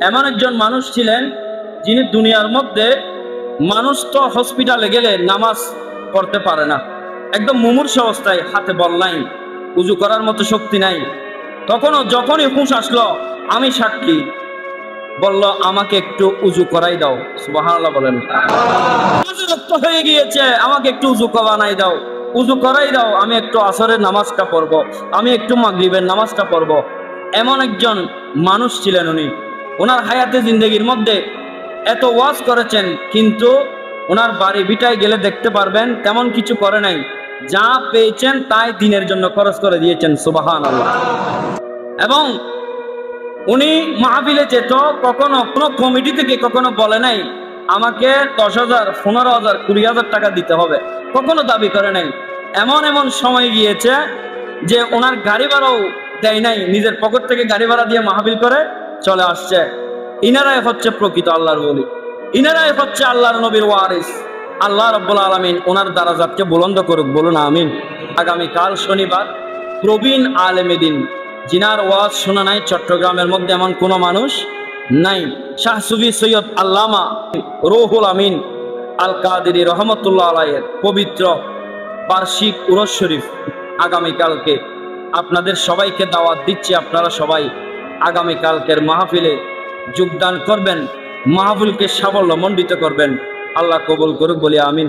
এমন একজন মানুষ ছিলেন যিনি দুনিয়ার মধ্যে, মানুষ তো হসপিটালে গেলে নামাজ পড়তে পারে না, একদম মুমূর্ষু অবস্থায়, হাতে বল নাই, উজু করার মতো শক্তি নাই, তখনও যখনই হুঁশ আসলো, আমি সাক্ষী, বলল আমাকে একটু উজু করাই দাও। সুবহানাল্লাহ বলেন। রক্ত হয়ে গিয়েছে, আমাকে একটু উজু বানাই দাও, উজু করাই দাও, আমি একটু আসরের নামাজটা পড়বো, আমি একটু মাগরিবের নামাজটা পড়বো। এমন একজন মানুষ ছিলেন উনি। ওনার হায়াতে জিন্দগির মধ্যে এত ওয়াজ করেছেন, কিন্তু ওনার বাড়ি ভিটায় গেলে দেখতে পারবেন তেমন কিছু করে নাই। যা পেয়েছেন তাই দিনের জন্য খরচ করে দিয়েছেন। সুবহানাল্লাহ। এবং উনি মাহফিলে যেত, কখনো কোনো কমিটি থেকে কখনো বলে নাই আমাকে 10,000, 15,000, 20,000 টাকা দিতে হবে, কখনো দাবি করে নাই। এমন এমন সময় গিয়েছে যে ওনার গাড়ি ভাড়াও দেয় নাই, নিজের পকেট থেকে গাড়ি ভাড়া দিয়ে মাহফিল করে চলে আসছে। ইনারাই হচ্ছে প্রকৃত আল্লাহর ওলি, ইনারাই হচ্ছে আল্লাহর নবীর ওয়ারিস। আল্লাহ রাব্বুল আলামিন ওনার দারাজাতকে বুলন্দ করুক, বলুন আমিন। আগামীকাল শনিবার প্রবীণ আলেমে দ্বীন, জিনার ওয়াজ শোনা নাই চট্টগ্রামের মধ্যে এমন কোনো মানুষ নাই, শাহ সুফি সৈয়দ আল্লামা রুহুল আমিন আল কাদেরী রহমতুল্লাহ আলাইহির পবিত্র বার্ষিক উরস শরীফ আগামীকালকে। আপনাদের সবাইকে দাওয়াত দিচ্ছি, আপনারা সবাই আগামীকালকের মাহফিলে যোগদান করবেন, মাহফিলকে সাফল্যমণ্ডিত করবেন। আল্লাহ কবুল করুক, বলি আমিন।